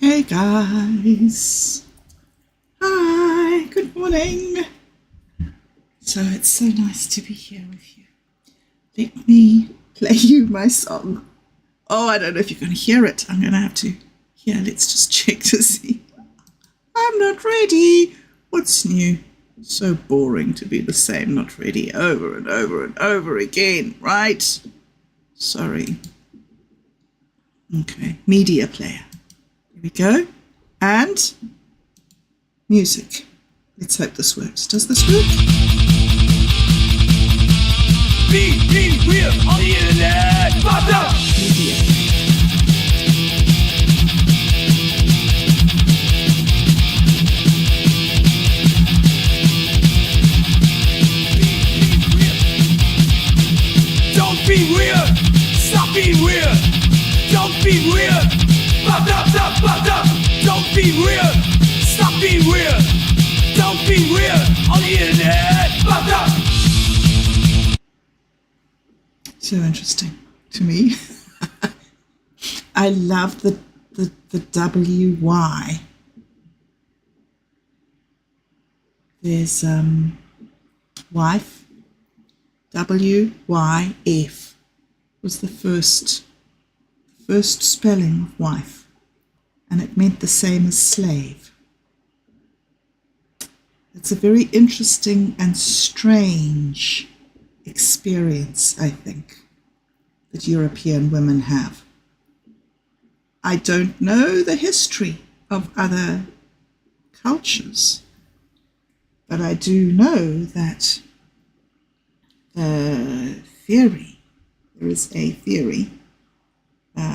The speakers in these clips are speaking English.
Hey guys, hi, good morning. So it's so nice to be here with you. Let me play you my song. Oh, I don't know if you're going to hear it. I'm going to have to. Here, let's just check to see. I'm not ready. What's new? So boring to be the same, not ready over and over and over again, right? Sorry. Okay, media player. Here we go. And music. Let's hope this works. Does this work? Be real on the internet. Fucked up. Media. Don't be weird. Stop being weird. Don't be weird. Fucked up. Don't be weird. Stop being weird. Don't be weird on the internet. Fucked up. So interesting to me. I love the WY. There's wife. WYF was the first spelling of wife, and it meant the same as slave. It's a very interesting and strange experience, I think, that European women have. I don't know the history of other cultures, but I do know that there is a theory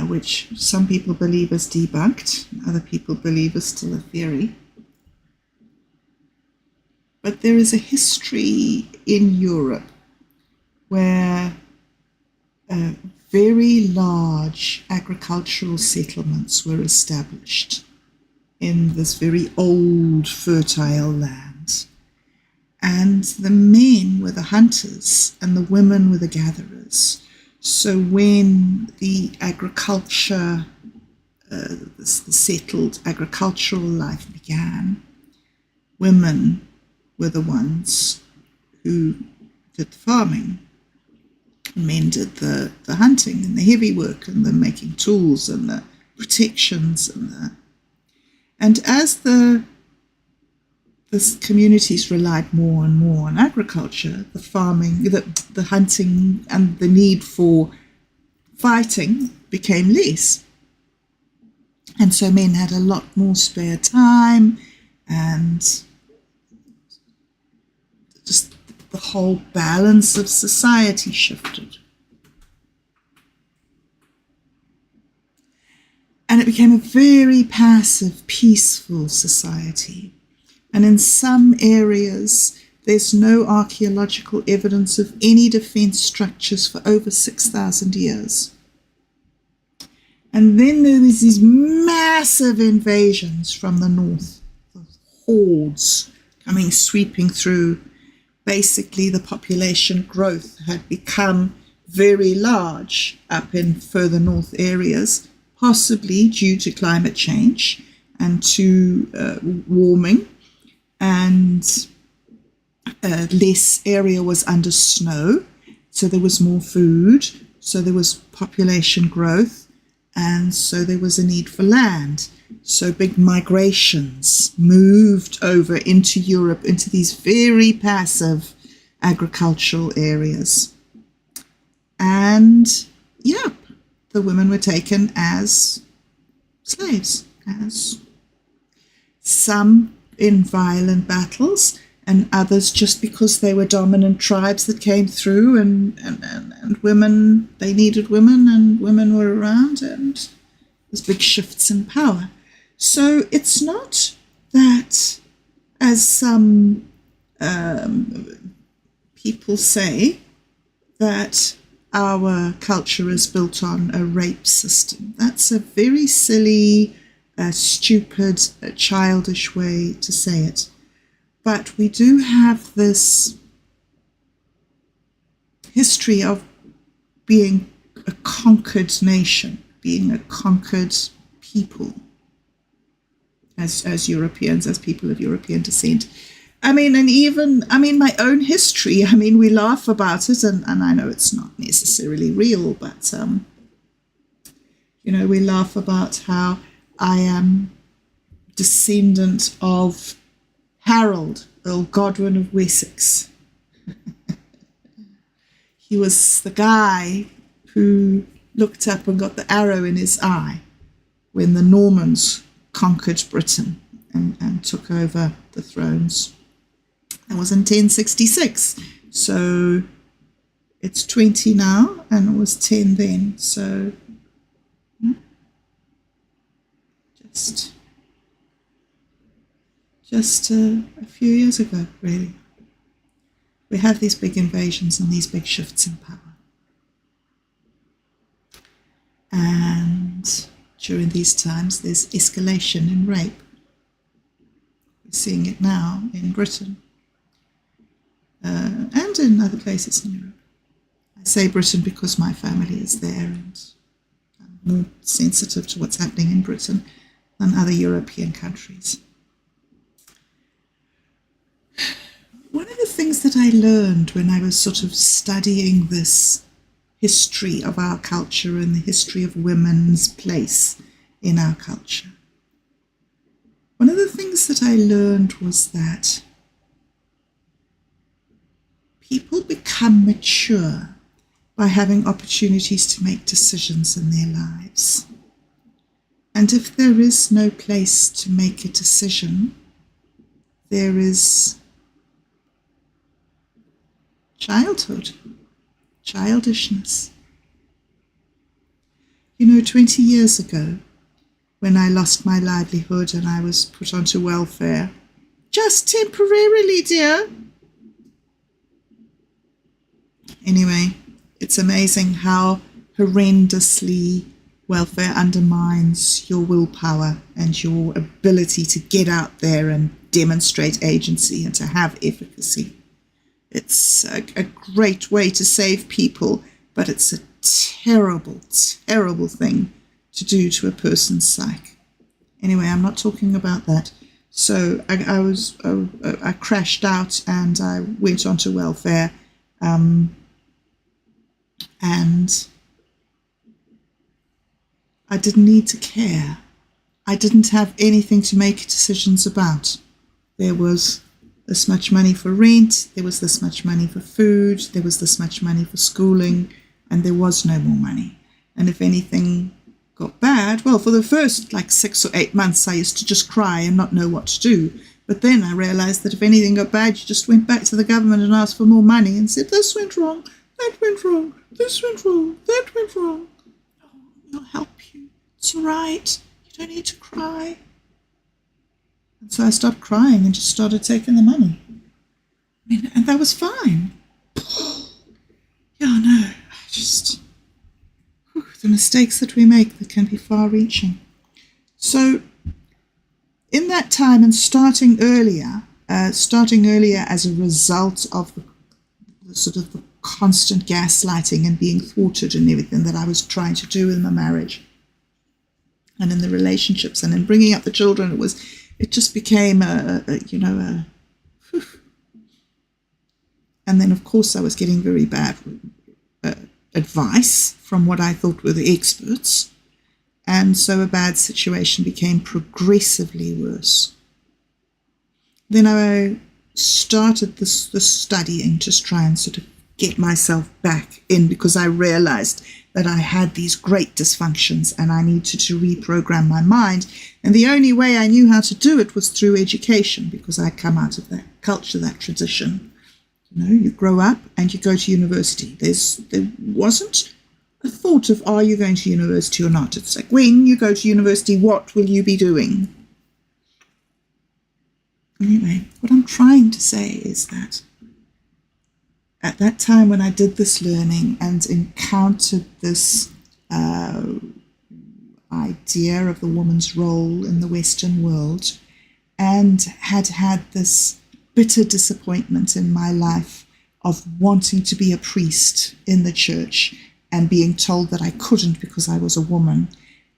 which some people believe is debunked, and other people believe is still a theory. But there is a history in Europe where very large agricultural settlements were established in this very old, fertile land. And the men were the hunters and the women were the gatherers. So when the agriculture, the settled agricultural life began, women were the ones who did the farming. Men did the hunting and the heavy work and the making tools and the protections and as the communities relied more and more on agriculture, the farming, the hunting and the need for fighting became less. And so men had a lot more spare time, and just the whole balance of society shifted. And it became a very passive, peaceful society. And in some areas, there's no archaeological evidence of any defense structures for over 6,000 years. And then there was these massive invasions from the north, the hordes coming, sweeping through. Basically, the population growth had become very large up in further north areas, possibly due to climate change and to warming, and less area was under snow, so there was more food, so there was population growth, and so there was a need for land. So big migrations moved over into Europe, into these very passive agricultural areas. And yeah, the women were taken as slaves, as some in violent battles, and others just because they were dominant tribes that came through, and women, they needed women, and women were around, and there's big shifts in power. So it's not that, as some people say, that our culture is built on a rape system. That's a very silly, stupid, childish way to say it. But we do have this history of being a conquered nation, being a conquered people. as Europeans, as people of European descent. I mean, and even, I mean, my own history, I mean, we laugh about it, and I know it's not necessarily real, but, we laugh about how I am descendant of Harold, Earl Godwin of Wessex. He was the guy who looked up and got the arrow in his eye when the Normans conquered Britain and took over the thrones. That was in 1066. So it's 20 now, and it was 10 then. So just a few years ago, really. We have these big invasions and these big shifts in power. And during these times, there's escalation in rape. We're seeing it now in Britain and in other places in Europe. I say Britain because my family is there and I'm more sensitive to what's happening in Britain than other European countries. One of the things that I learned when I was sort of studying this history of our culture and the history of women's place in our culture, one of the things that I learned was that people become mature by having opportunities to make decisions in their lives. And if there is no place to make a decision, there is childhood, childishness. 20 years ago, when I lost my livelihood and I was put onto welfare, just temporarily, dear. Anyway, it's amazing how horrendously welfare undermines your willpower and your ability to get out there and demonstrate agency and to have efficacy. It's a great way to save people, but it's a terrible, terrible thing to do to a person's psyche. Anyway, I'm not talking about that. So I crashed out and I went onto welfare, and I didn't need to care. I didn't have anything to make decisions about. There was this much money for rent, there was this much money for food, there was this much money for schooling, and there was no more money. And if anything got bad, well, for the first 6 or 8 months, I used to just cry and not know what to do. But then I realized that if anything got bad, you just went back to the government and asked for more money and said, this went wrong, that went wrong, this went wrong, that went wrong. Oh, we'll help you. It's all right. You don't need to cry. And so I stopped crying and just started taking the money. And that was fine. The mistakes that we make that can be far-reaching. So in that time and starting earlier as a result of the sort of the constant gaslighting and being thwarted and everything that I was trying to do in my marriage and in the relationships and in bringing up the children, it just became and then of course I was getting very bad advice from what I thought were the experts, and so a bad situation became progressively worse. Then I started this studying to try and sort of get myself back in, because I realized that I had these great dysfunctions and I needed to reprogram my mind, and the only way I knew how to do it was through education, because I'd come out of that culture, that tradition. You grow up and you go to university. There wasn't a thought of, are you going to university or not? It's like, when you go to university, what will you be doing? Anyway, what I'm trying to say is that at that time when I did this learning and encountered this idea of the woman's role in the Western world, and had this bitter disappointment in my life of wanting to be a priest in the church and being told that I couldn't because I was a woman,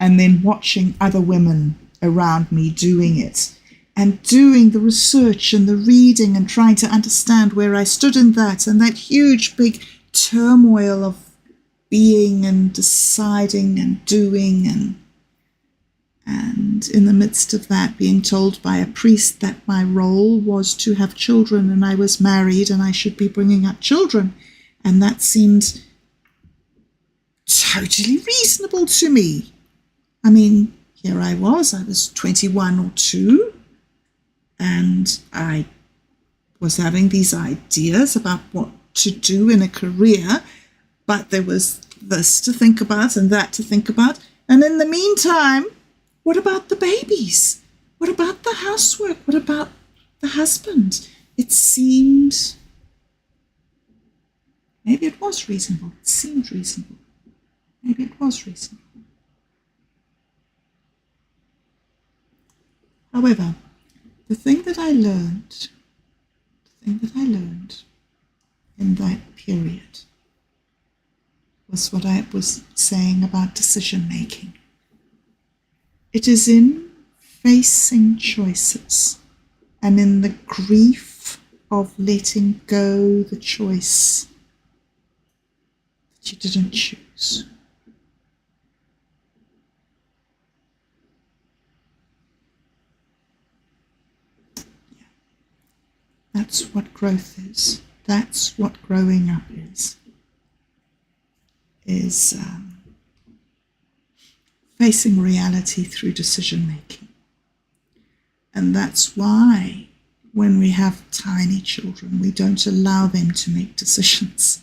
and then watching other women around me doing it, and doing the research and the reading and trying to understand where I stood in that, and that huge big turmoil of being and deciding and doing, and in the midst of that being told by a priest that my role was to have children, and I was married and I should be bringing up children, and that seemed totally reasonable to me. I mean, here I was 21 or 2, and I was having these ideas about what to do in a career, but there was this to think about and that to think about. And in the meantime, what about the babies? What about the housework? What about the husband? It seemed, maybe it was reasonable. It seemed reasonable. Maybe it was reasonable. However, the thing that I learned in that period was what I was saying about decision making. It is in facing choices and in the grief of letting go the choice that you didn't choose. That's what growth is. That's what growing up is facing reality through decision making. And that's why when we have tiny children, we don't allow them to make decisions.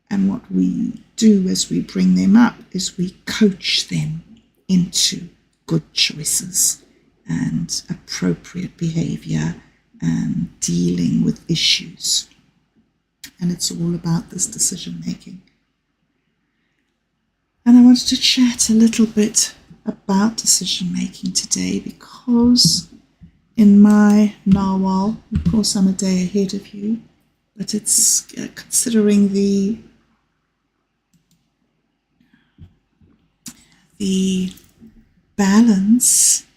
And what we do as we bring them up is we coach them into good choices and appropriate behavior and dealing with issues. And it's all about this decision making. And I wanted to chat a little bit about decision making today because in my narwhal, of course I'm a day ahead of you, but it's considering the balance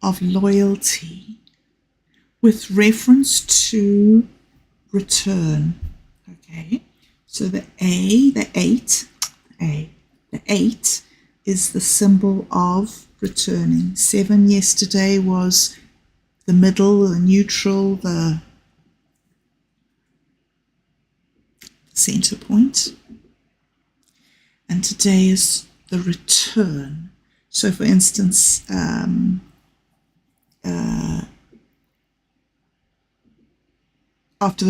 of loyalty with reference to return. Okay, so the 8 is the symbol of returning. 7 yesterday was the middle, the neutral, the center point. And today is the return. So for instance, after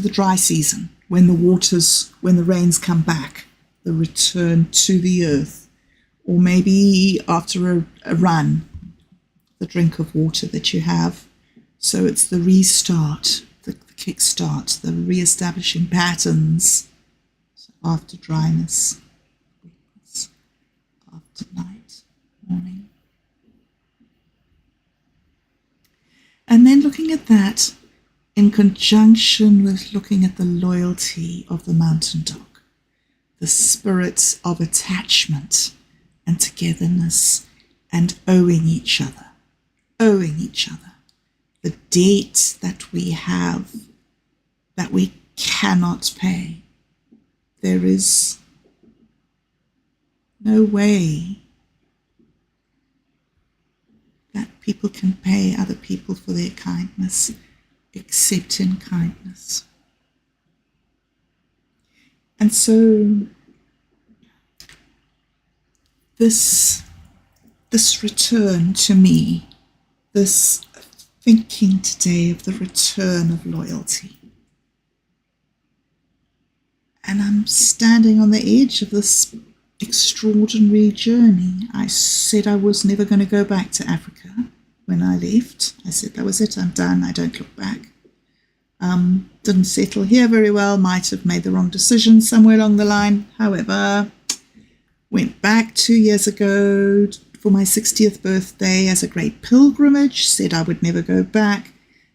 the dry season, when the rains come back, the return to the earth, or maybe after a run, the drink of water that you have. So it's the restart, the kickstart, the re-establishing patterns. So after dryness, after night, morning. And then looking at that in conjunction with looking at the loyalty of the mountain dog, the spirit of attachment and togetherness and owing each other, the debt that we have that we cannot pay. There is no way that people can pay other people for their kindness except in kindness. And so this return to me, this thinking today of the return of loyalty. And I'm standing on the edge of this extraordinary journey. I said I was never going to go back to Africa when I left. I said that was it, I'm done, I don't look back. Didn't settle here very well, might have made the wrong decision somewhere along the line. However, went back 2 years ago for my 60th birthday as a great pilgrimage, said I would never go back.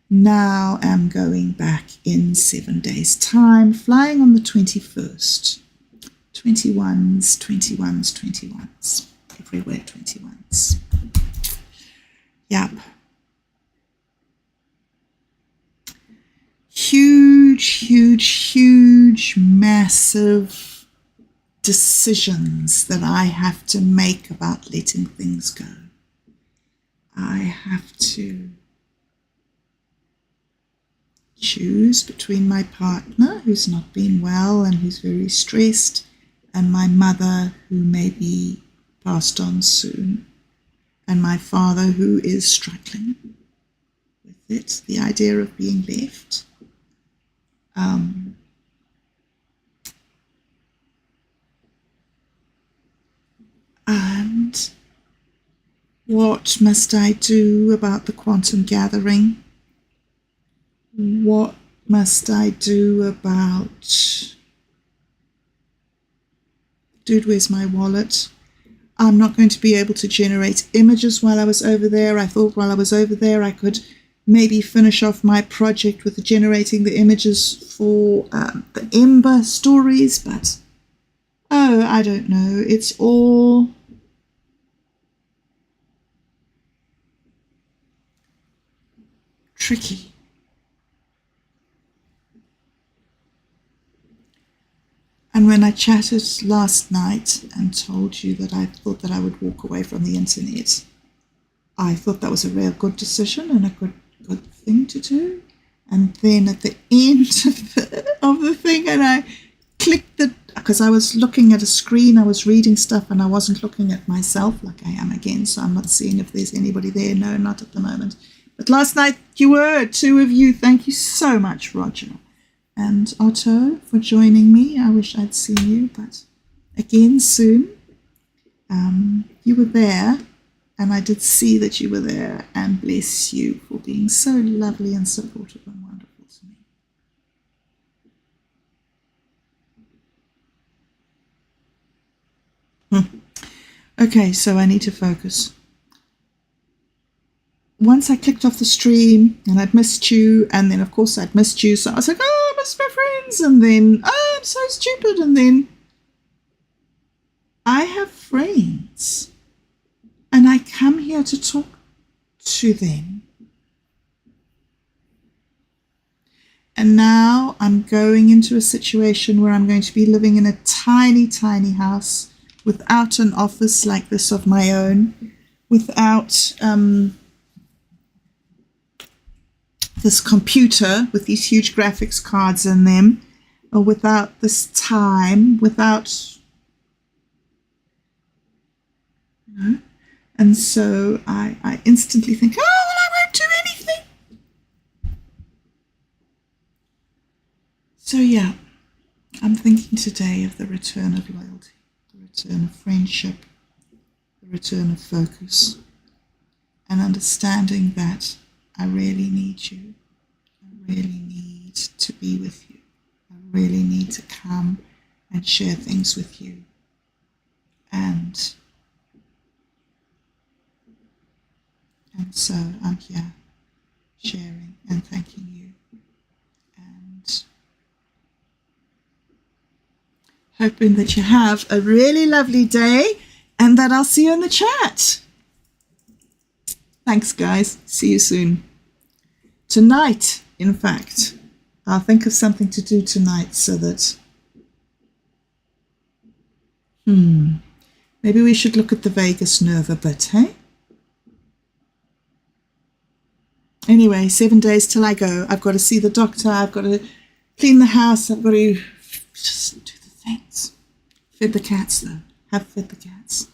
Now I'm going back in 7 days' time, flying on the 21st. 21s, everywhere 21s. Yep. Huge, massive decisions that I have to make about letting things go. I have to choose between my partner, who's not been well and who's very stressed, and my mother, who may be passed on soon, and my father, who is struggling with it, the idea of being left. And what must I do about the quantum gathering? What must I do about... Dude, where's my wallet? I'm not going to be able to generate images while I was over there. I thought while I was over there I could maybe finish off my project with generating the images for the Ember stories, but I don't know. It's all tricky. And when I chatted last night and told you that I thought that I would walk away from the internet, I thought that was a real good decision and a good thing to do. And then at the end of the thing, and I clicked because I was looking at a screen, I was reading stuff, and I wasn't looking at myself like I am again, so I'm not seeing if there's anybody there. No, not at the moment. But last night you were, 2 of you. Thank you so much, Roger and Otto, for joining me. I wish I'd seen you, but again soon. You were there, and I did see that you were there, and bless you for being so lovely and supportive and wonderful to me. Okay, so I need to focus. Once I clicked off the stream and I'd missed you, and then of course I'd missed you, so I was like, I missed my friends, and then I'm so stupid, and then I have friends and I come here to talk to them, and now I'm going into a situation where I'm going to be living in a tiny house without an office like this of my own, without this computer with these huge graphics cards in them, or without this time, without, and so I instantly think, well, I won't do anything. So yeah, I'm thinking today of the return of loyalty, the return of friendship, the return of focus, and understanding that I really need you. I really need to be with you. I really need to come and share things with you. And so I'm here sharing and thanking you. And hoping that you have a really lovely day and that I'll see you in the chat. Thanks, guys. See you soon. Tonight, in fact, I'll think of something to do tonight so that... maybe we should look at the vagus nerve a bit, hey? Anyway, 7 days till I go. I've got to see the doctor. I've got to clean the house. I've got to just do the things. Fed the cats, though. Have fed the cats.